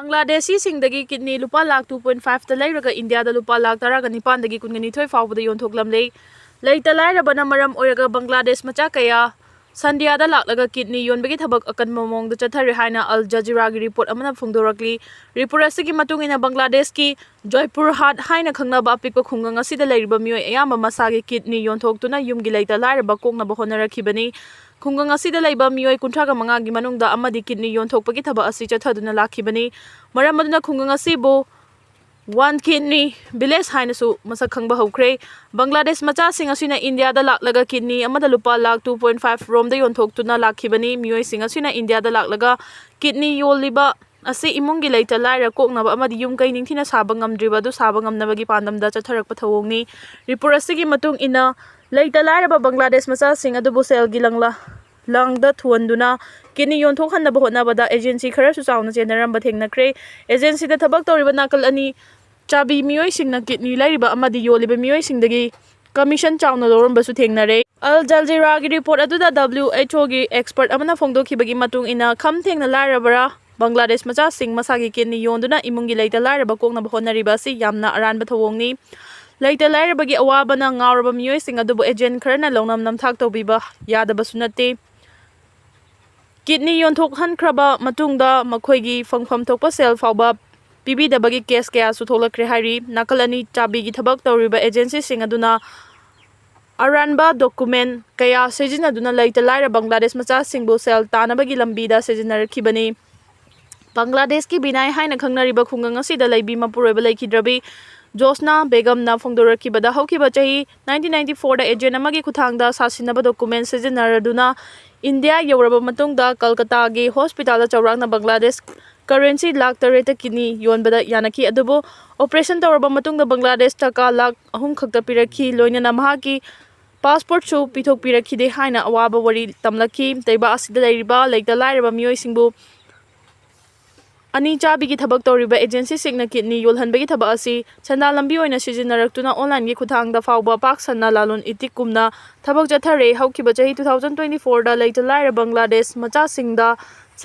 Bangladeshi singdagi kidney lupa lakh 2.5 ta lairaga India da lupa lakh taraga nipan dagi kunganithoi faubada yontoklam lei leita lairaba na maram oiraga Bangladesh macha kaya Sandia da laklaga kidney yonbagi thabak akan momong da chathari haina Al Jazeera gi report amana phongdorakli report asigi matungina Bangladesh ki Joypur Hat haina khangnaba apikpa khungang asida lairiba mioi ayamba masagi kidney yontoktuna yumgi leita lairaba koknaba honarakibani khungang asida laiba mioi 35 gi manungda amadi kidney yontokpagi thaba asi chathaduna lakhibani maram aduna khungang asibo one kidney village haina su masak khangba hokre Bangladesh macha sing asina India da laklaga kidney amada lupa lakh 2.5 rom da yontoktuna lakhibani mioi sing asina India da laklaga kidney yoliba asi imungi leita laira koknaba amadi yum kai ningthina saba ngamdriba du saba ngamnabagi pandamda chatharakpa thawongni report asigi matung ina leita laira ba Bangladesh macha sing adubu sel gilangla langda thuanduna kidney yonthok hanaba hotnabada agency khara su chauna chenaram bathengnakhre agency da thabak toriba nakal ani chabi mioi singna kidney lairiba amadi yoliba mioi singdagi commission chauna loromba su thengnare Al Jazeera gi report aduda WHO gi expert amana phongdokhibagi matung ina kham thengna lairabara Bangladesh macha sing masagi kidney yonduna imungi leita lairaba koknaba honariba si yamna aranba thawongni leita lairabagi awabana ngawraba mioi sing adubu agent kharna longnam namthak tobiba yadaba sunate kidney yonthok hankraba matungda makhoigi phangpham thokpa sel fauba pibidabagi case kaya su tholakre hari nakalani chabi gi thabak tawriba agency sing aduna aranba document kaya sejinaduna leita laira Bangladesh macha singbu sel tanabagi lambida sejinarakibani Bangladesh ki binai haina khangnariba khungang asida laibi mapuroiba laikhidrabi Josna Begum na phongdorakibada haukiba chahi 1994 da agent amagi khuthangda sasinaba document sejinaraduna India yoraba matungda Kolkata gi hospital da chawrangna Bangladesh currency lakh 3 kidney yonbada yanaki adubo operation tawraba matungda Bangladesh taka lakh 3 khakta pirakhi loinana mahaki passport su pithok pirakhi de haina awaba wari tamlaki taiba asida lairiba leita lairaba mioi singbu ani chabi gi thabak tawriba agency singna kidney yolhanbagi thaba asi chanda lambi oina sijinaraktuna online gi khuthangda fawba pak sanna lalun itikumna thabak jathare haukiba chahi 2024 da leita laira Bangladesh macha singda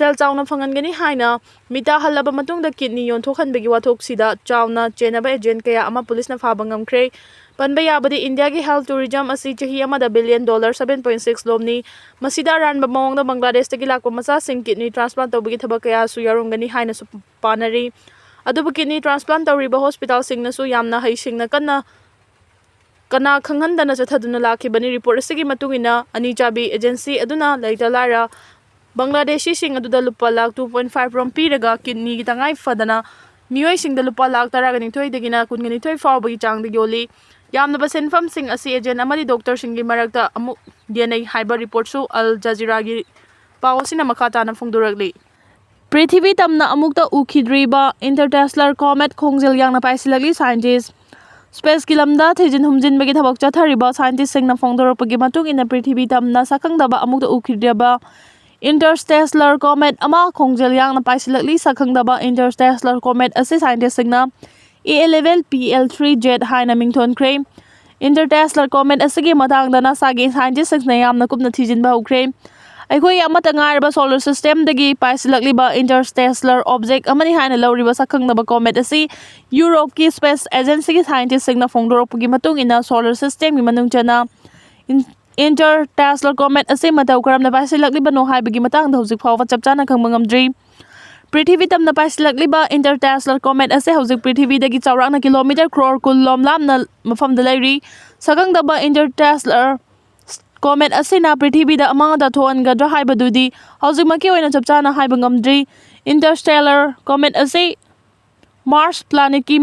sel chauna phangangani haina mita halaba matungda kidney yontokhanbagi wathok sida chauna chenaba agent kaya ama police na phaba ngamkhre panba yabadi India gi health tourism asi chahi amada $1 billion 7.6 lomni masida ranba mawngda Bangladesh tagi lakpa macha sing kidney transplant tawbagi thaba kaya su yarungani haina su panari adubu kidney transplant tawriba hospital singna su yamna haisingna kana khanghandana chathaduna lakhibani report asigi matungina ani chabi agency aduna leita lara Bangladeshi sing aduda lupa lakh 2.5 rom piraga kidney gitangai fadana mioi sing da lupa lakh taraga ningthoi dagina kunganithoi fawbagi changda yoli yamna basen fam sing asi agent amadi doctor singi marakta amuk DNA haiba report su Al Jazeera gi pawsina makata na phongdorakli Prithvi tamna amukta ukhidriba interstellar comet khongjel yangna paisilagli scientist space kilamda thejin humjin bagi thabak chathariba scientist singna phongdorakpagi matung ina Prithvi tamna sakhangdaba amukta ukhidriba interstellar comet ama khongjel yangna paisilagli sakhangdaba interstellar comet ase scientist singna A11 PL3 jet haina mingthon kre interstellar comet asigi matangda na sagi scientist singna yamna kupna thijinba hokre aigoi amata ngarba solar system dagi paisilakliba interstellar object amani haina lawriba sakhangdaba comet asi Europe ki space agency ki scientist singna phongdorakpagi matung ina solar system gi manung chana interstellar comet ase matau karamna paisilakliba no haibagi matangda hojik phawwa chapchana khangba ngamdri Prithvi tamna paisilakliba interstellar comet ase hojik Prithvi dagi chawrakna kilometer crore kul lomlamna mafamda lairi sakangdaba interstellar comet asina Prithvi da amangda thoangadra haibadudi hojik maki oina chapchana haiba ngamdri interstellar comet ase Mars planet ki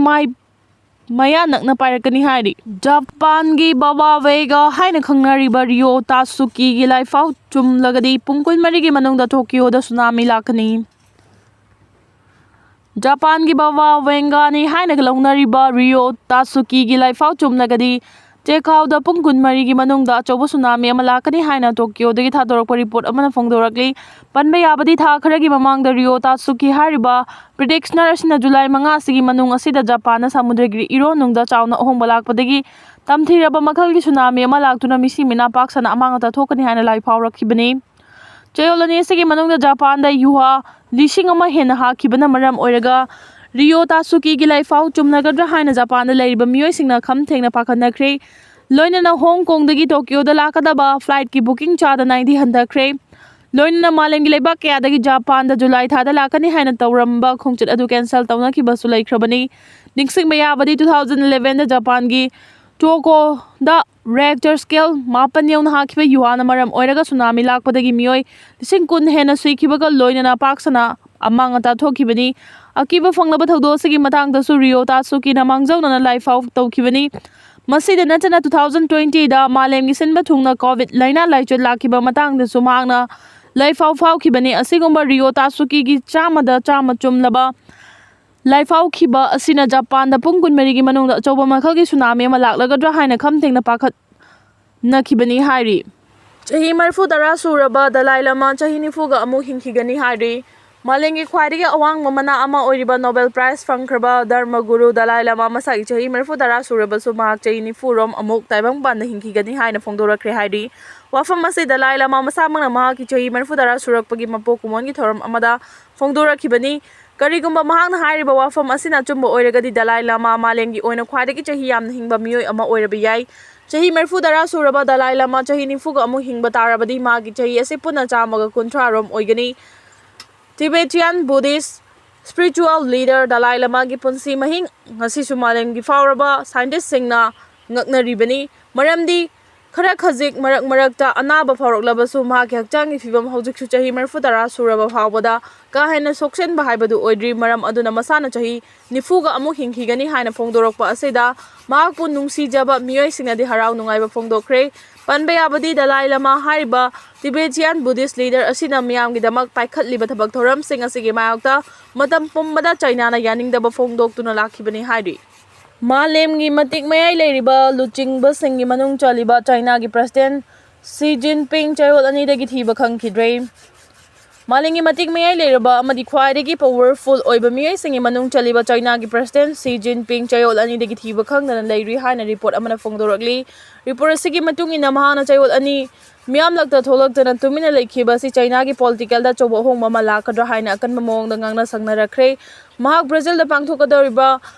maya nakna pairakani hairi Japan gi baba vega haina khangnariba Rio Tatsuki gi laifau chumlagadi pungkul mari gi manungda Tokyo da tsunami lakani Japan gi baba wengani haina launariba Rio Tatsuki gi laifau chumlagadi Tekau da pungkun mari gi manungda achoba tsunami ama lakani haina Tokyo dagi thadorakpa report amana phongdorakli panba yabadi tha kharagi mamangda Rio Tatsuki hariba predictioner asina July 5 sigi manung asida Japan na samudra iro nungda chauna ohongba lakpadagi tamthiraba makhalgi tsunami ama laktuna misi mina paksana amangata thokani haina laifau rakhibani ꯆꯌꯣꯜ ꯑꯅꯤ ꯑꯁꯤꯒꯤ ꯃꯅꯨꯡꯗ ꯖꯄꯥꯟꯗ ꯌꯨꯍꯥ 1,000 ꯍꯦꯟꯅ ꯍꯥꯠꯈꯤꯕꯅ ꯃꯔꯝ ꯑꯣꯏꯔꯒ Rio ꯇꯥꯠꯁꯨꯀꯤꯒꯤ ꯂꯩꯐꯥꯎ ꯆꯨꯝꯅꯒꯗ꯭ꯔꯥ ꯍꯥꯏꯅ ꯖꯄꯥꯟꯗ ꯂꯩꯔꯤꯕ ꯃꯤꯑꯣꯏꯁꯤꯡꯅ ꯈꯝ ꯊꯦꯡꯅ ꯄꯥꯈꯠꯅꯈ꯭ꯔꯦ꯫ ꯂꯣꯏꯅꯅ ꯍꯣꯡ ꯀꯣꯡꯗꯒꯤ ꯇꯣꯀꯤꯌꯣꯗ ꯂꯥꯛꯀꯗꯕ ꯐ꯭ꯂꯥꯏꯠꯀꯤ ꯕꯨꯀꯤꯡ ꯆꯥꯗ 90 ꯍꯟꯊꯈ꯭ꯔꯦ꯫ ꯂꯣꯏꯅꯅ ꯃꯥꯂꯦꯝꯒꯤ ꯂꯩꯕꯥꯛ ꯀꯌꯥꯗꯒꯤ ꯖꯄꯥꯟꯗ ꯖꯨꯂꯥꯏ ꯊꯥꯗ ꯂꯥꯛꯀꯅꯤ ꯍꯥꯏꯅ ꯇꯧꯔꯝꯕ ꯈꯣꯡꯆꯠ ꯑꯗꯨ ꯀꯦꯟꯁꯦꯜ ꯇꯧꯅꯈꯤꯕꯁꯨ ꯂꯩꯈ꯭ꯔꯕꯅꯤ꯫ ꯅꯤꯡꯁꯤꯡꯕ ꯌꯥꯕꯗꯤ 2011ꯗ ꯖꯄꯥꯟꯒꯤ ꯇꯣꯀꯣꯗ ꯔꯦꯛꯇꯔ ꯁ꯭ꯀꯦꯜ 7 ꯌꯧꯅ ꯍꯥꯠꯈꯤꯕ ꯌꯨꯍꯥꯅ ꯃꯔꯝ ꯑꯣꯏꯔꯒ ꯁꯨꯅꯥꯃꯤ ꯂꯥꯛꯄꯗꯒꯤ ꯃꯤꯑꯣꯏ 10,000 ꯍꯦꯟꯅ ꯁꯤꯈꯤꯕꯒ ꯂꯣꯏꯅꯅ ꯄꯥꯛ ꯁꯟꯅ ꯑꯃꯥꯡ ꯑꯇꯥ ꯊꯣꯛꯈꯤꯕꯅꯤ꯫ ꯑꯀꯤꯕ ꯐꯪꯂꯕ ꯊꯧꯗꯣꯛ ꯑꯁꯤꯒꯤ ꯃꯇꯥꯡꯗꯁꯨ ꯔꯤꯑꯣ ꯇꯥꯠꯁꯨꯀꯤꯅ ꯃꯥꯡꯖꯧꯅꯅ ꯂꯥꯏꯐꯥꯎ ꯇꯧꯈꯤꯕꯅꯤ꯫ ꯃꯁꯤꯗ ꯅꯠꯇꯅ 2020ꯗ ꯃꯥꯂꯦꯝꯒꯤ ꯁꯤꯟꯕ ꯊꯨꯡꯅ ꯀꯣꯚꯤꯗ ꯂꯥꯏꯅꯥ ꯂꯥꯏꯆꯠ ꯂꯥꯛꯈꯤꯕ ꯃꯇꯥꯡꯗꯁꯨ ꯃꯍꯥꯛꯅ ꯂꯩꯐꯥꯎ ꯐꯥꯎꯈꯤꯕꯅꯤ꯫ ꯑꯁꯤꯒꯨꯝꯕ ꯔꯤꯑꯣ ꯇꯥꯠꯁꯨꯀꯤꯒꯤ 100% ꯆꯨꯝꯂꯕ ꯂꯥꯏꯐꯥꯎꯈꯤꯕ ꯑꯁꯤꯅ ꯖꯄꯥꯟꯗ ꯄꯨꯡ 24ꯒꯤ ꯃꯅꯨꯡꯗ ꯑꯆꯧꯕ ꯃꯈꯜꯒꯤ ꯁꯨꯅꯥꯃꯤ ꯑꯃ ꯂꯥꯛꯂꯒꯗ꯭ꯔꯥ ꯍꯥꯏꯅ ꯈꯝ ꯊꯦꯡꯅ ꯄꯥꯈꯠꯅꯈꯤꯕꯅꯤ ꯍꯥꯏꯔꯤ꯫ ꯆꯍꯤ 30 ꯁꯨꯔꯕ ꯗꯂꯥꯏ ꯂꯥꯃꯥ ꯆꯍꯤ 90ꯒ ꯑꯃꯨꯛ ꯍꯤꯡꯈꯤꯒꯅꯤ ꯍꯥꯏꯔꯤ꯫ ꯃꯥꯂꯦꯝꯒꯤ ꯈ꯭ꯋꯥꯏꯗꯒꯤ ꯑꯋꯥꯡꯕ ꯃꯅꯥ ꯑꯃ ꯑꯣꯏꯔꯤꯕ ꯅꯣꯕꯦꯜ ꯄ꯭ꯔꯥꯏꯖ ꯐꯪꯈ꯭ꯔꯕ ꯙꯔꯃꯒꯨꯔꯨ ꯗꯂꯥꯏ ꯂꯥꯃꯥ ꯃꯁꯥꯒꯤ ꯆꯍꯤ 30 ꯁꯨꯔꯕꯁꯨ ꯃꯍꯥꯛ ꯆꯍꯤ 90 ꯔꯣꯝ ꯑꯃꯨꯛ ꯇꯥꯏꯕꯪꯄꯥꯟꯗ ꯍꯤꯡꯈꯤꯒꯅꯤ ꯍꯥꯏꯅ ꯐꯣꯡꯗꯣꯔꯛꯈ꯭ꯔꯦ ꯍꯥꯏꯔꯤ꯫ ꯋꯥꯐꯝ ꯑꯁꯤ ꯗꯂꯥꯏ ꯂꯥꯃꯥ ꯃꯁꯥꯃꯛꯅ ꯃꯍꯥꯛꯀꯤ ꯆꯍꯤ 30 ꯁꯨꯔꯛꯄꯒꯤ ꯃꯄꯣꯛ ꯀꯨꯝꯑꯣꯟꯒꯤ ꯊꯧꯔꯝ ꯑꯃꯗ ꯐꯣꯡꯗꯣꯔꯛꯈꯤꯕꯅꯤ꯫ ꯀꯔꯤꯒꯨꯝꯕ ꯃꯍꯥꯛꯅ ꯍꯥꯏꯔꯤꯕ ꯋꯥꯐꯝ ꯑꯁꯤꯅ ꯑꯆꯨꯝꯕ ꯑꯣꯏꯔꯒꯗꯤ ꯗꯂꯥꯏ ꯂꯥꯃꯥ ꯃꯥꯂꯦꯝꯒꯤ ꯑꯣꯏꯅ ꯈ꯭ꯋꯥꯏꯗꯒꯤ ꯆꯍꯤ ꯌꯥꯝꯅ ꯍꯤꯡꯕ ꯃꯤꯑꯣꯏ ꯑꯃ ꯑꯣꯏꯔꯕ ꯌꯥꯏ꯫ ꯆꯍꯤ 30 ꯁꯨꯔꯕ ꯗꯂꯥꯏ ꯂꯥꯃꯥ ꯆꯍꯤ 90ꯒ ꯑꯃꯨꯛ ꯍꯤꯡꯕ ꯇꯥꯔꯕꯗꯤ ꯃꯍꯥꯛꯀꯤ ꯆꯍꯤ ꯑꯁꯤ ꯄꯨꯟꯅ 130 ꯔꯣꯝ ꯑꯣꯏꯒꯅꯤ꯫ ꯇꯤꯕꯦꯇꯤꯌꯥꯟ ꯕꯨꯙꯤꯁꯠ ꯁ꯭ꯄꯤꯔꯤꯆꯨꯑꯦꯜ ꯂꯤꯗꯔ ꯗꯂꯥꯏ ꯂꯥꯃꯥꯒꯤ ꯄꯨꯟꯁꯤ ꯃꯍꯤꯡ ꯉꯁꯤꯁꯨ ꯃꯥꯂꯦꯝꯒꯤ ꯐꯥꯎꯔꯕ ꯁꯥꯏꯟꯇꯤꯁꯠꯁꯤꯡꯅ ꯉꯛꯅꯔꯤꯕꯅꯤ꯫ ꯃꯔꯝꯗꯤ ꯈꯔ ꯈꯖꯤꯛ ꯃꯔꯛ ꯃꯔꯛꯇ ꯑꯅꯥꯕ ꯐꯥꯎꯔꯛꯂꯕꯁꯨ ꯃꯍꯥꯛꯀꯤ ꯍꯛꯆꯥꯡꯒꯤ ꯐꯤꯚꯝ ꯍꯧꯖꯤꯛꯁꯨ ꯆꯍꯤ 30 ꯁꯨꯔꯕ ꯐꯥꯎꯕꯗ ꯀꯥ ꯍꯦꯟꯅ ꯁꯣꯛꯆꯟꯕ ꯍꯥꯏꯕꯗꯨ ꯑꯣꯏꯗ꯭ꯔꯤ꯫ ꯃꯔꯝ ꯑꯗꯨꯅ ꯃꯁꯥꯅ ꯆꯍꯤ 90ꯒ ꯑꯃꯨꯛ ꯍꯤꯡꯈꯤꯒꯅꯤ ꯍꯥꯏꯅ ꯐꯣꯡꯗꯣꯔꯛꯄ ꯑꯁꯤꯗ ꯃꯍꯥꯛꯄꯨ ꯅꯨꯡꯁꯤꯖꯕ ꯃꯤꯑꯣꯏꯁꯤꯡꯅꯗꯤ ꯍꯔꯥꯎ ꯅꯨꯡꯉꯥꯏꯕ ꯐꯣꯡꯗꯣꯛꯈ꯭ꯔꯦ꯫ ꯄꯟꯕ ꯌꯥꯕꯗꯤ ꯗꯂꯥꯏ ꯂꯥꯃꯥ ꯍꯥꯏꯔꯤꯕ ꯇꯤꯕꯦꯇꯤꯌꯥꯟ ꯕꯨꯙꯤꯁꯠ ꯂꯤꯗꯔ ꯑꯁꯤꯅ ꯃꯤꯌꯥꯝꯒꯤꯗꯃꯛ ꯄꯥꯏꯈꯠꯂꯤꯕ ꯊꯕꯛ ꯊꯧꯔꯝꯁꯤꯡ ꯑꯁꯤꯒꯤ ꯃꯥꯌꯣꯛꯇ ꯃꯇꯝ ꯄꯨꯝꯕꯗ ꯆꯥꯏꯅꯥꯅ ꯌꯥꯅꯤꯡꯗꯕ ꯐꯣꯡꯗꯣꯛꯇꯨꯅ ꯂꯥꯛꯈꯤꯕꯅꯤ ꯍꯥꯏꯔꯤ꯫ ꯃꯥꯂꯦꯝꯒꯤ ꯃꯇꯤꯛ ꯃꯌꯥꯏ ꯂꯩꯔꯤꯕ ꯂꯨꯆꯤꯡꯕꯁꯤꯡꯒꯤ ꯃꯅꯨꯡ ꯆꯜꯂꯤꯕ ꯆꯥꯏꯅꯥꯒꯤ ꯄ꯭ꯔꯁꯤꯗꯦꯟꯠ ꯁꯤ ꯖꯤꯟꯄꯤꯡ ꯆꯌꯣꯜ ꯑꯅꯤꯗꯒꯤ ꯊꯤꯕ ꯈꯪꯈꯤꯗ꯭ꯔꯦ꯫ ꯃꯥꯂꯦꯝꯒꯤ ꯃꯇꯤꯛ ꯃꯌꯥꯏ ꯂꯩꯔꯕ ꯑꯃꯗꯤ ꯈ꯭ꯋꯥꯏꯗꯒꯤ ꯄꯥꯋꯔꯐꯨꯜ ꯑꯣꯏꯕ ꯃꯤꯑꯣꯏꯁꯤꯡꯒꯤ ꯃꯅꯨꯡ ꯆꯜꯂꯤꯕ ꯆꯥꯏꯅꯥꯒꯤ ꯄ꯭ꯔꯁꯤꯗꯦꯟꯠ ꯁꯤ ꯖꯤꯟꯄꯤꯡ ꯆꯌꯣꯜ ꯑꯅꯤꯗꯒꯤ ꯊꯤꯕ ꯈꯪꯗꯅ ꯂꯩꯔꯤ ꯍꯥꯏꯅ ꯔꯤꯄꯣꯔꯠ ꯑꯃꯅ ꯐꯣꯡꯗꯣꯔꯛꯂꯤ꯫ ꯔꯤꯄꯣꯔꯠ ꯑꯁꯤꯒꯤ ꯃꯇꯨꯡ ꯏꯟꯅ ꯃꯍꯥꯛꯅ ꯆꯌꯣꯜ ꯑꯅꯤ ꯃꯤꯌꯥꯝꯂꯛꯇ ꯊꯣꯛꯂꯛꯇꯅ ꯇꯨꯃꯤꯟꯅ ꯂꯩꯈꯤꯕ ꯑꯁꯤ ꯆꯥꯏꯅꯥꯒꯤ ꯄꯣꯂꯤꯇꯤꯀꯦꯜꯗ ꯑꯆꯧꯕ ꯑꯍꯣꯡꯕ ꯑꯃ ꯂꯥꯛꯀꯗ꯭ꯔꯥ ꯍꯥꯏꯅ ꯑꯀꯟꯕ ꯃꯑꯣꯡꯗ ꯉꯥꯡꯅ ꯁꯛꯅꯔꯛꯈ꯭ꯔꯦ꯫ ꯃꯍꯥꯛ ꯕ꯭ꯔꯥꯖꯤꯜꯗ ꯄꯥꯡꯊꯣꯛꯀꯗꯧꯔꯤꯕ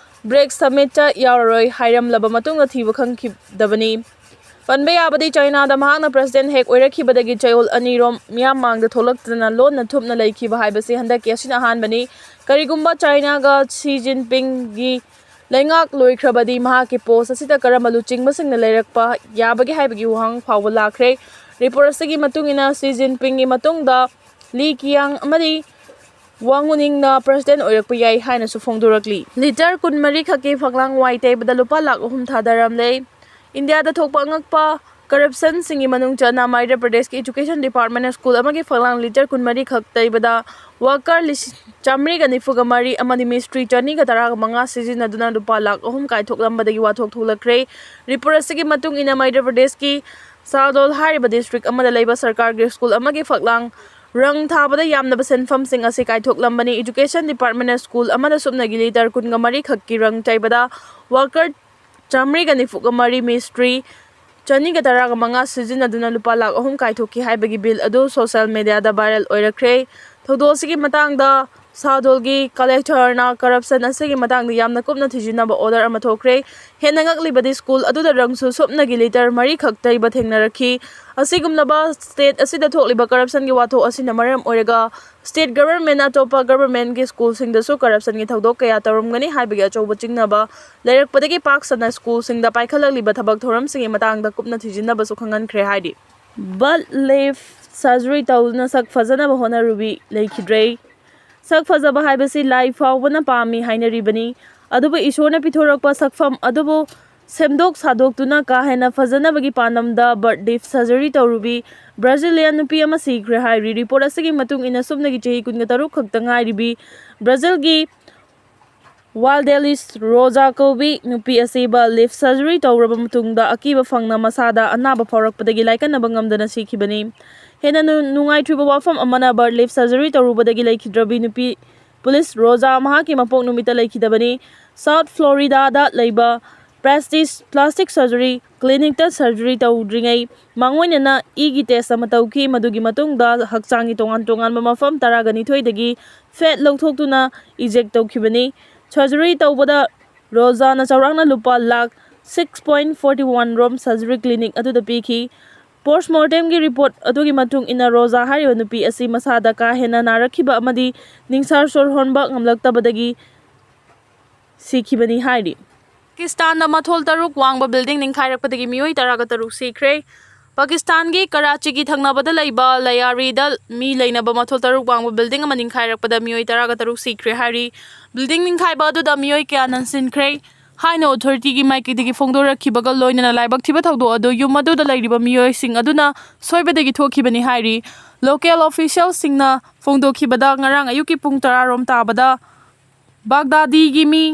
ꯕ꯭ꯔꯤꯛꯁ ꯁꯝꯃꯤꯠꯇ ꯌꯥꯎꯔꯔꯣꯏ ꯍꯥꯏꯔꯝꯂꯕ ꯃꯇꯨꯡꯗ ꯊꯤꯕ ꯈꯪꯈꯤꯗꯕꯅꯤ꯫ ꯄꯟꯕ ꯌꯥꯕꯗꯤ ꯆꯥꯏꯅꯥꯗ ꯃꯍꯥꯛꯅ ꯄ꯭ꯔꯁꯤꯗꯦꯟꯠ ꯍꯦꯛ ꯑꯣꯏꯔꯛꯈꯤꯕꯗꯒꯤ ꯆꯌꯣꯜ ꯑꯅꯤꯔꯣꯝ ꯃꯤꯌꯥꯝ ꯃꯥꯡꯗ ꯊꯣꯛꯂꯛꯇꯅ ꯂꯣꯟꯅ ꯊꯨꯞꯅ ꯂꯩꯈꯤꯕ ꯍꯥꯏꯕꯁꯤ ꯍꯟꯗꯛꯀꯤ ꯑꯁꯤꯅ ꯑꯍꯥꯟꯕꯅꯤ꯫ ꯀꯔꯤꯒꯨꯝꯕ ꯆꯥꯏꯅꯥꯒ ꯁꯤ ꯖꯤꯟꯄꯤꯡꯒꯤ ꯂꯩꯉꯥꯛ ꯂꯣꯏꯈ꯭ꯔꯕꯗꯤ ꯃꯍꯥꯛꯀꯤ ꯄꯣꯁꯠ ꯑꯁꯤꯗ ꯀꯔꯝꯕ ꯂꯨꯆꯤꯡꯕꯁꯤꯡꯅ ꯂꯩꯔꯛꯄ ꯌꯥꯕꯒꯦ ꯍꯥꯏꯕꯒꯤ ꯋꯥꯍꯪ ꯐꯥꯎꯕ ꯂꯥꯛꯈ꯭ꯔꯦ꯫ ꯔꯤꯄꯣꯔꯠ ꯑꯁꯤꯒꯤ ꯃꯇꯨꯡ ꯏꯟꯅ ꯁꯤ ꯖꯤꯟꯄꯤꯡꯒꯤ ꯃꯇꯨꯡꯗ ꯂꯤ ꯀꯤꯌꯥꯡ ꯑꯃꯗꯤ ꯋꯥꯡ ꯋꯨꯅꯤꯡꯅ ꯄ꯭ꯔꯁꯤꯗꯦꯟꯠ ꯑꯣꯏꯔꯛꯄ ꯌꯥꯏ ꯍꯥꯏꯅꯁꯨ ꯐꯣꯡꯗꯣꯔꯛꯂꯤ꯫ ꯂꯤꯇꯔ 12 ꯈꯛꯀꯤ ꯐꯛꯂꯥꯡ ꯋꯥꯏ ꯇꯩꯕꯗ ꯂꯨꯄꯥ ꯂꯥꯈ 3 ꯊꯥꯗꯔꯝꯂꯦ꯫ ꯏꯟꯗꯤꯌꯥꯗ ꯊꯣꯛꯄ ꯑꯉꯛꯄ ꯀꯔꯞꯁꯟꯁꯤꯡꯒꯤ ꯃꯅꯨꯡ ꯆꯟꯅ ꯃꯙ꯭ꯌ ꯄ꯭ꯔꯗꯦꯁꯀꯤ ꯏꯗꯨꯀꯦꯁꯟ ꯗꯤꯄꯥꯔꯠꯃꯦꯟꯠꯅ ꯁ꯭ꯀꯨꯜ ꯑꯃꯒꯤ ꯐꯛꯂꯥꯡ ꯂꯤꯇꯔ 12 ꯈꯛ ꯇꯩꯕꯗ ꯋꯥꯔꯀꯔ 193 ꯑꯃꯗꯤ ꯃꯤꯁꯇ꯭ꯔꯤ 215 ꯁꯤꯖꯤꯟꯅꯗꯨꯅ ꯂꯨꯄꯥ ꯂꯥꯈ 3 ꯀꯥꯏꯊꯣꯛꯂꯝꯕꯗꯒꯤ ꯋꯥꯊꯣꯛ ꯊꯣꯛꯂꯛꯈ꯭ꯔꯦ꯫ ꯔꯤꯄꯣꯔꯠ ꯑꯁꯤꯒꯤ ꯃꯇꯨꯡ ꯏꯟꯅ ꯃꯙ꯭ꯌ ꯄ꯭ꯔꯗꯦꯁꯀꯤ ꯁꯥꯍꯗꯣꯜ ꯍꯥꯏꯔꯤꯕ ꯗꯤꯁꯇ꯭ꯔꯤꯛ ꯑꯃꯗ ꯂꯩꯕ ꯁꯔꯀꯥꯔꯒꯤ ꯁ꯭ꯀꯨꯜ ꯑꯃꯒꯤ ꯐꯛꯂꯥꯡ ꯔꯪ ꯊꯥꯕꯗ ꯌꯥꯝꯂꯕ ꯁꯦꯟꯐꯝꯁꯤꯡ ꯑꯁꯤ ꯀꯥꯏꯊꯣꯛꯂꯝꯕꯅꯤ꯫ ꯏꯗꯨꯀꯦꯁꯟ ꯗꯤꯄꯥꯔꯠꯃꯦꯟꯠꯅ ꯁ꯭ꯀꯨꯜ ꯑꯃꯗ ꯁꯨꯞꯅꯒꯤ ꯂꯤꯇꯔ 23 ꯈꯛꯀꯤ ꯔꯪ ꯇꯩꯕꯗ ꯋꯥꯔꯀꯔ 193, ꯃꯤꯁꯇ꯭ꯔꯤ 215 ꯁꯤꯖꯤꯟꯅꯗꯨꯅ ꯂꯨꯄꯥ ꯂꯥꯈ 3 ꯀꯥꯏꯊꯣꯛꯈꯤ ꯍꯥꯏꯕꯒꯤ ꯕꯤꯜ ꯑꯗꯨ ꯁꯣꯁꯤꯌꯦꯜ ꯃꯤꯗꯤꯌꯥꯗ ꯚꯥꯏꯔꯦꯜ ꯑꯣꯏꯔꯛꯈ꯭ꯔꯦ꯫ ꯊꯧꯗꯣꯛ ꯑꯁꯤꯒꯤ ꯃꯇꯥꯡꯗ ꯁꯥꯍꯗꯣꯜꯒꯤ ꯀꯂꯦꯛꯇꯔꯅ ꯀꯔꯞꯁꯟ ꯑꯁꯤꯒꯤ ꯃꯇꯥꯡꯗ ꯌꯥꯝꯅ ꯀꯨꯞꯅ ꯊꯤꯖꯤꯟꯅꯕ ꯑꯣꯔꯗꯔ ꯑꯃ ꯊꯣꯛꯈ꯭ꯔꯦ꯫ ꯍꯦꯟꯅ ꯉꯛꯂꯤꯕꯗꯤ ꯁ꯭ꯀꯨꯜ ꯑꯗꯨꯗ ꯔꯪꯁꯨ ꯁꯨꯞꯅꯒꯤ ꯂꯤꯇꯔ 3 ꯈꯛ ꯇꯩꯕ ꯊꯦꯡꯅꯔꯛꯈꯤ꯫ ꯑꯁꯤꯒꯨꯝꯂꯕ ꯁ꯭ꯇꯦꯠ ꯑꯁꯤꯗ ꯊꯣꯛꯂꯤꯕ ꯀꯔꯞꯁꯟꯒꯤ ꯋꯥꯊꯣꯛ ꯑꯁꯤꯅ ꯃꯔꯝ ꯑꯣꯏꯔꯒ ꯁ꯭ꯇꯦꯠ ꯒꯚꯔꯟꯃꯦꯟꯠꯅ ꯑꯇꯣꯞꯄ ꯒꯚꯔꯟꯃꯦꯟꯠꯀꯤ ꯁ꯭ꯀꯨꯜꯁꯤꯡꯗꯁꯨ ꯀꯔꯞꯁꯟꯒꯤ ꯊꯧꯗꯣꯛ ꯀꯌꯥ ꯇꯧꯔꯝꯒꯅꯤ ꯍꯥꯏꯕꯒꯤ ꯑꯆꯧꯕ ꯆꯤꯡꯅꯕ ꯂꯩꯔꯛꯄꯗꯒꯤ ꯄꯥꯛ ꯁꯟꯅ ꯁ꯭ꯀꯨꯜꯁꯤꯡꯗ ꯄꯥꯏꯈꯠꯂꯛꯂꯤꯕ ꯊꯕꯛ ꯊꯧꯔꯝꯁꯤꯡꯒꯤ ꯃꯇꯥꯡꯗ ꯀꯨꯞꯅ ꯊꯤꯖꯤꯟꯅꯕꯁꯨ ꯈꯪꯍꯟꯈ꯭ꯔꯦ ꯍꯥꯏꯔꯤ꯫ ꯕꯠ ꯂꯤꯐ ꯁꯔꯖꯔꯤ ꯇꯧꯗꯨꯅ ꯁꯛ ꯐꯖꯅꯕ ꯍꯣꯠꯅꯔꯨꯕꯤ ꯂꯩꯈꯤꯗ꯭ꯔꯦ꯫ ꯁꯛ ꯐꯖꯕ ꯍꯥꯏꯕꯁꯤ ꯂꯥꯏ ꯐꯥꯎꯕꯅ ꯄꯥꯝꯃꯤ ꯍꯥꯏꯅꯔꯤꯕꯅꯤ꯫ ꯑꯗꯨꯕꯨ ꯏꯁꯣꯔꯅ ꯄꯤꯊꯣꯔꯛꯄ ꯁꯛꯐꯝ ꯑꯗꯨꯕꯨ ꯁꯦꯝꯗꯣꯛ ꯁꯥꯗꯣꯛꯇꯨꯅ ꯀꯥ ꯍꯦꯟꯅ ꯐꯖꯅꯕꯒꯤ ꯄꯥꯟꯗꯝꯗ ꯕꯠ ꯂꯤꯐ ꯁꯔꯖꯔꯤ ꯇꯧꯔꯨꯕꯤ ꯕ꯭ꯔꯥꯖꯤꯂꯤꯌꯟ ꯅꯨꯄꯤ ꯑꯃ ꯁꯤꯈ꯭ꯔꯦ ꯍꯥꯏꯔꯤ꯫ ꯔꯤꯄꯣꯔꯠ ꯑꯁꯤꯒꯤ ꯃꯇꯨꯡ ꯏꯟꯅ ꯁꯨꯞꯅꯒꯤ ꯆꯍꯤ 23 ꯈꯛꯇ ꯉꯥꯏꯔꯤꯕꯤ ꯕ꯭ꯔꯥꯖꯤꯜꯒꯤ ꯋꯥꯜꯗꯦꯂꯤꯁ ꯔꯣꯖꯥ ꯀꯧꯕꯤ ꯅꯨꯄꯤ ꯑꯁꯤ ꯕꯠ ꯂꯤꯐ ꯁꯔꯖꯔꯤ ꯇꯧꯔꯕ ꯃꯇꯨꯡꯗ ꯑꯀꯤꯕ ꯐꯪꯅ ꯃꯁꯥꯗ ꯑꯅꯥꯕ ꯐꯥꯎꯔꯛꯄꯗꯒꯤ ꯂꯥꯏꯀꯠꯅꯕ ꯉꯝꯗꯅ ꯁꯤꯈꯤꯕꯅꯤ꯫ ꯍꯦꯟꯅ ꯅꯨꯡꯉꯥꯏꯇ꯭ꯔꯤꯕ ꯋꯥꯐꯝ ꯑꯃꯅ ꯕꯠ ꯂꯤꯐ ꯁꯔꯖꯔꯤ ꯇꯧꯔꯨꯕꯗꯒꯤ ꯂꯩꯈꯤꯗ꯭ꯔꯕꯤ ꯅꯨꯄꯤ ꯄꯨꯂꯤꯁ ꯔꯣꯖꯥ ꯃꯍꯥꯛꯀꯤ ꯃꯄꯣꯛ ꯅꯨꯃꯤꯠꯇ ꯂꯩꯈꯤꯗꯕꯅꯤ꯫ ꯁꯥꯎꯊ ꯐ꯭ꯂꯣꯔꯤꯗꯥꯗ ꯂꯩꯕ prestige plastic surgery clinic ta surgery tawdringai mangoinana igi test ama tawki madugi matungda hakchangi tongan mafam 12 dagi fat lawthoktuna eject tawkhibani surgery tawbada Rozana chaurangna lupa lakh 6.41 rom surgery clinic aduda piki postmortem gi report adugi matung ina Roza hariyo nupi asi masada ka hena narakhiba amadi ningsar sor honba ngamlaktabadagi sikhibani hairi Pakistan da mathol taruk wangba building ningkhairakpadagi mioi taraga taruk sikre Pakistan gi Karachi gi thangnabada laiba layari da mi leinaba mathol taruk wangba building ama ningkhairakpada mioi taraga taruk sikre hari building ningkhaiba adu da mioi kya nansinkre haina authority gi maikidigi phongdorakhibaga loinana laibak thiba thawdo adu yumadu da lairiba mioi sing aduna soibadagi thokhibani hairi local officials singna phongdokhibada ngarang ayuki pung 10 rom tabada Baghdadi gi mi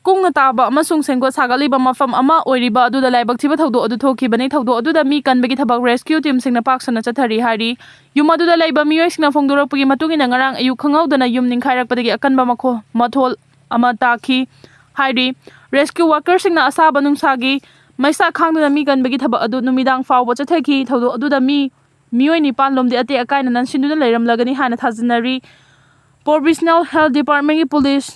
kungna taba amasung senggot sagaliba mafam ama oiriba aduda laibak thiba thawdo adu thokhibani thawdo aduda mi kanbagi thabak rescue team singna paksana chathari hari yumadu da laiba mioi singna phongdorakpagi matungina ngarang ayu khangaudana yum ningkhairakpadagi akanba mathol ama takhi hari rescue workers singna asaba nungsagi maisa khangduna mi kanbagi thaba adu numidang fawba chathaki thawdo aduda mioi ni panlomdi ate akaina nansinduna leiramlagani hana thajinari provincial health department gi police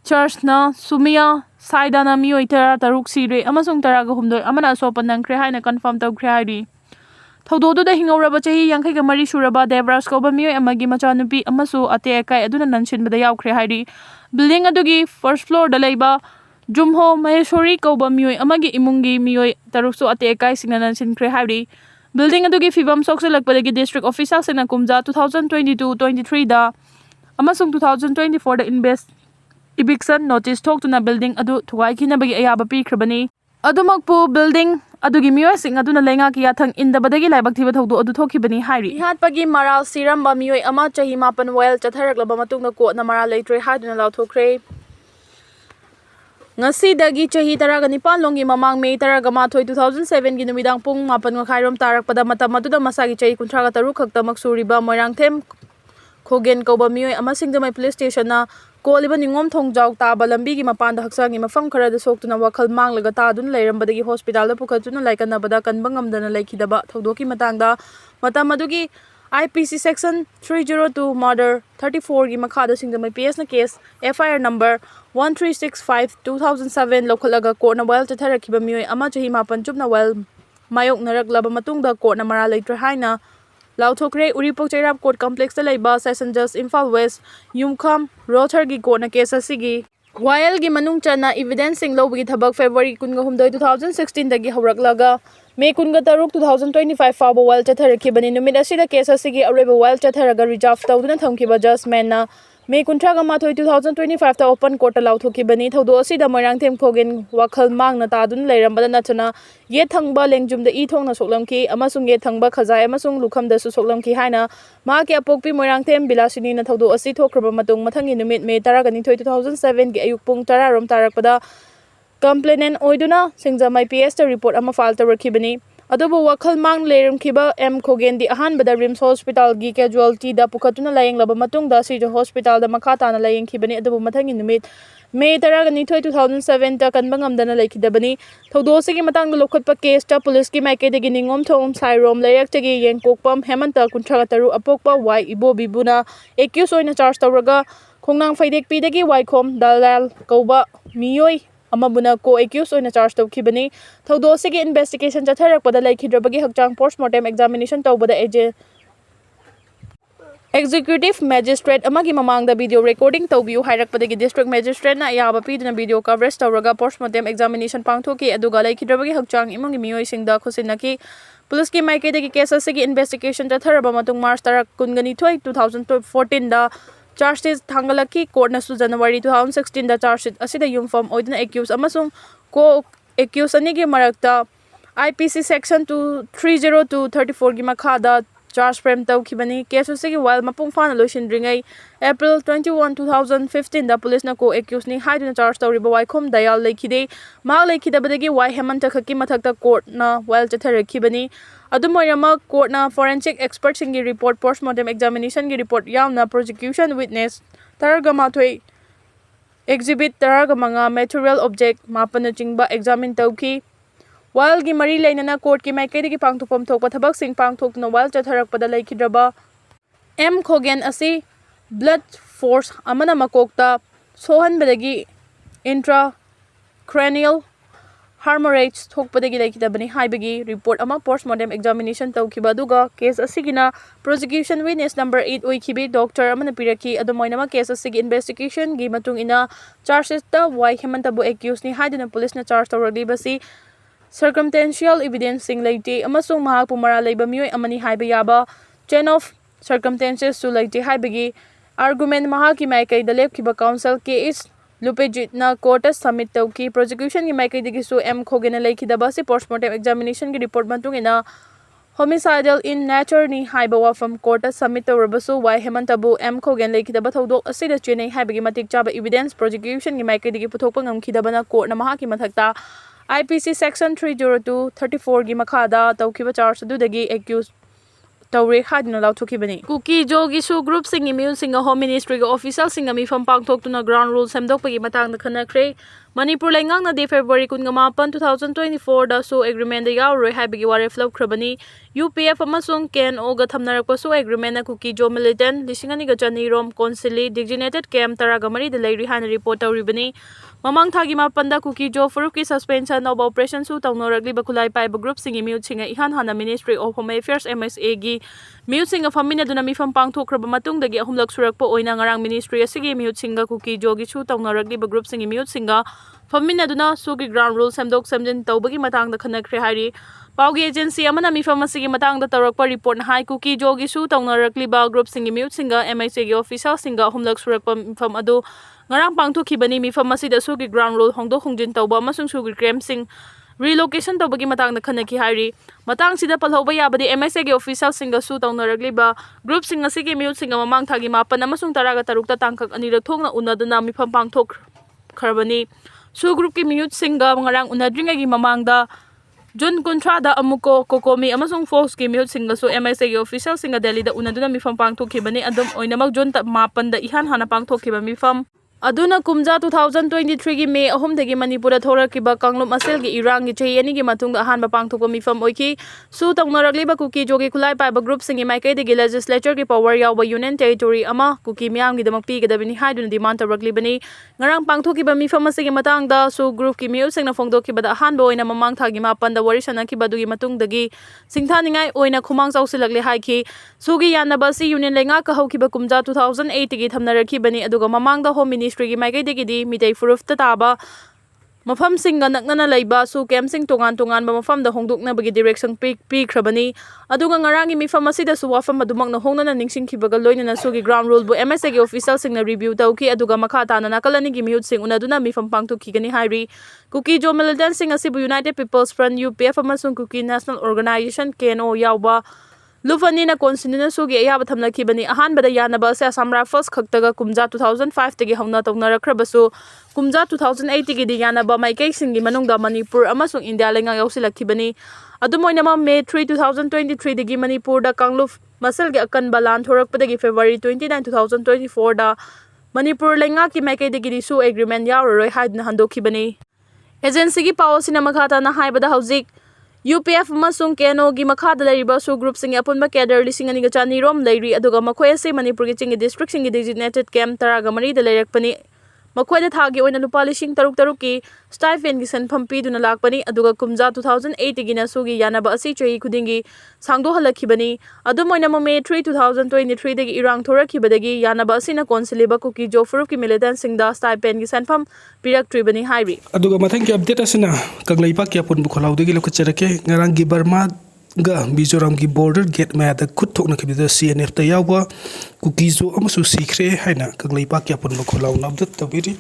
Church na Sumia Saidana mioi taruk sire amasung taraga humdoi amana sopan nangkre haina confirm tawkre hari thawdo du da hingauraba chahi yangkhai ga mari suraba Devras koba mioi amagi machanupi amasu ate akai aduna nanshinbada yaukre hari building adugi first floor da leiba Jumho Maheshwari koba mioi amagi imungi mioi taruksu ate akai singna nansinkre hari building adugi fibam sokselakpadagi district officer sena kumja 2022-23 da amasung 2024 da eviction notice thokuna building adu thuai kinabagi ayaba pikhrabani adumakpu building adugi mioi sing aduna lenga ki yathang indabadagi laibak thiba thawdo adu thokhibani hairi ihatpagi maral siramba mioi ama chahi mapan well chatharaklaba matungna ko na maral leitre haduna lauthokre ngasi dagi chahi 19 longi mamang May 2007 gi numidang pung 8 ngakairom tarakpada matam aduda masagi chahi 13 khakta maksuriba moirangthem khogen koba mioi ama singdamai police station na Koliba ningom thongjau taba lambi gi mapanda haksangi mafam khara da soktuna wakhal manglaga tadun leirambadagi hospital da pukhatuna laikanabada kanbangamdana laikhidaba thawdoki matangda matam adugi IPC section 302 murder 34 gi makhada singdamai PS na case FIR number 1365 2007 lokhalaga court na well chatharakhiba mioi ama chahi mapan chupna well mayok naraklaba matungda court na mara leitre haina Lauthokre Uripok Chairap Court Complex da laiba Session Judge Imphal West Yumkham Rother gi court na case asigi While gi manung chana evidence sing lobgi thabak February 2016 dagi hawraklaga May 2025 fawba while chatharakibani numit asida case asigi areba while chatharaga reserve tawduna thamkiba judgment na May 2025 ta open court lauthokibani thawdo asida moirangthem khogen wakhal mangna tadun leirambada nachana ye thangba lengjumda I thongna soklamki amasung ye thangba khazai amasung lukhamda su soklamki haina ma ke apokpi moirangthem bilasini na thawdo asi thokraba matung mathangi numit May 2007 gi ayuk pung 10 rom tarakpada complainant oiduna singjamai PS ta report ama file tarakibani adubu wakhal mang lerum khiba M khogen di ahan bada Rims Hospital gi casualty da pukhatuna layeng laba matung da Sikhre Hospital da makata na layeng khibani adubu mathangi numit May 2007 ta kanbangam dana laikhidabani thawdo sigi matang da lokhatpa case ta police ki maike de gi ningom thom sairom layak tagi yengkokpam hemanta kunthraga taru apokpa y ibo bibuna accused oina charge tawraga khongnang faidek pi dagi ykhom dalal koba mioi amabuna ko accused oina charge tawkhibani thawdo sigi investigation chatharakpada laikhidrabagi hakchang postmortem examination tawbada executive magistrate amagi mamangda video recording tawbiu hairakpadagi district magistrate na ayaba piduna video coverage tawraga postmortem examination pangthoki aduga laikhidrabagi hakchang imangi mioi singda khusinaki police ki maike dagi case asigi investigation chatharaba matung March 2014 da charges thangalaki court na su January 2016 da charges asida yumfam oidna accused amasung ko accused ani gi marakta IPC section 30234 gi makhada charge frame tawkhibani case asigi while mapung fana loisindringai April 21 2015 da police na ko accused ni haiduna charge tawriba waikhom dayal leikhide ma leikhidabadagi wai hemanta khaki mathakta court na while chatharakibani adumoirama court na forensic expert singi report postmortem examination gi report yauna prosecution witness targa mathoi exhibit 15 material object 7 chingba examine tauki while gi mari leinana court ki mai kaidagi pangthopam thokpa thabak sing pangthokna while chatharakpada laikhidraba M Khogen asi blood force amana makokta sohanbadagi intracranial hemorrhage thokpadagi laikhidabani haibagi report ama postmortem examination tawkiba aduga case asigina prosecution witness number 8 oikhibi doctor amana piraki adumoinama case asigi investigation gi matung ina charges ta wai hemantabu accused ni haiduna police na charge tawralibasi circumstantial evidence sing leite amasung mahak pumara leiba mioi amani haiba yaba chain of circumstances su leite haibagi argument mahaki maikai da lepkiba counsel case Lupejit na court submit tauki prosecution ki maikai digi su M Khogen laikhidaba si postmortem examination ki report matung ina homicidal in nature ni haiba wafam court submit tawrabasu wai hemantabu M Khogen laikhidaba thodok asida chenai haibagi matik chaba evidence prosecution ki maikai digi puthokpa ngamkhidaba na court na mahaki mathakta IPC section 302 34 gi makhada tawkiba charge adudagi accused Tawre hadina lauthokibani Kuki jogi su group sing immune singa home ministry ga official singa mi fam pangthokna ground rules semdokpagi matangda khanakre Manipur lengang na de February 18 2024 da so agreement da yauroi haibagi ware flow khrabani UPF amasung Ken Oga thamnarakpa so agreement na Kuki jo militant lisingani ga chani rom consili designated camp taragamari da leiri hana report tawribani Mamang thagi mapanda Kuki jo Furuki suspension of operation su tawnoragli bakulai paiba group singi mute singa ihan hana Ministry of Home Affairs MSA gi mute singa famina duna mi fam pangthokraba matung dagi ahumlak surakpa oina ngarang ministry asigi mute singa Kuki jo gi su tawnoragli ba group singi mute singa famina duna sugi ground rules semdok semjin tawbagi matang da khanakre hari Paugi agency amana mi fam asigi matang da tawrakpa report na hai Kuki jo gi su tawnoragli ba group singi mute singa MSA gi official singa ahumlak surakpa fam adu ngarang pangthokibani mi fam asida sugi ground rule hongdo hongjin tawba amasung sugi crime sing relocation tawbagi matang da khanaki hari matang sida palhoba yabadi MSA gi official singa su tawnaragli ba group singa sigi mute singa mamang thagi mapan amasung taraga tarukta tangkak anirak thokna unaduna mi fam pangthok kharbani su group ki mute singa ngarang unadringa gi mamangda Jun Kuntra da amuko kokomi amasung Fox ki mute singa su MSA gi official singa Delhi da unaduna mi fam pangthokibani adum oinamak Jun mapan da ihan hana pangthokiba mi fam Aduna kumja 2023 gi May ahum dagi Manipura thorakiba kanglum asel gi irang gi chei ani gi matungda ahanba pangthokpa mifam oiki su tawnoragli ba Kuki jogi khulai paiba group singi maikai dagi legislature gi power yawa union territory ama Kuki miyam gi damak pi gadabini haiduna demand tawragli bani ngarang pangthokiba mifam asigi matangda su group ki miu singna phongdokiba da ahanba oina mamang thagi mapan da warisana ki badugi matungdagi singthaningai oina khumang chausilakli haiki sugi yanaba si union lenga ka haukiba kumja 2008 gi thamnarakhi bani aduga mamang da home Ministry gi maikai degi mitei furuf ta taba mafam singa naknana leiba su kem sing tongan ba mafam da hongdukna bagi direction pi khrabani aduga ngarangi mifam asida su wafam adumak na hongna ningsing khibaga loina su gi ground rule bu MSA gi official sing na review tauki aduga makha tana nakalani gi mihut sing unaduna mifam pangtu khigani hairi Kuki jo militant sing asibu United People's Front UPF amasung Kuki National Organization KNO yawba Lufani na konsinuna sugi ayaba thamlakibani ahanbada yanaba se Assam Rifles khaktaga kumja 2005 tagi hauna tawnarakhabasu kumja 2008 gi di yanaba maikai singi manungda Manipur amasung India lenga yausilakibani adumoinama May 3 2023 dagi Manipur da kangluf masal gi akan balan thorakpadagi February 29 2024 da Manipur lenga ki maikai dagi di su agreement yauroi haidna handokibani agency gi policy na makhata na haibada haujik UPF amasung KNO gi makhada lariba su group singi apunba cadre lising ani ga chani rom leiri aduga makhoi ase Manipur gi chingi district singi designated camp taragamari da leirakpani makhoi da thagi oina lupa lising taruk ki stipend gi sanpham pi duna lakpani aduga kumja 2008 gi na sugi yanaba asi chei khudingi sangdo halakhibani adumoina May 3 2023 dagi irang thorakhibadagi yanaba asina konsiliba Kuki jo Furuki Millitants singda stipend gi sanpham pirak tribani hairi aduga mathang ki update asina kanglai pa kya pun bu kholaudagi lokacharake ngarang gi Burma ga Mizoram gi border gate ma da khut thokna khibida CNF ta yawa Kuki jo amasu Sikhre haina kanglai pa kya pun bu kholauna update tabiri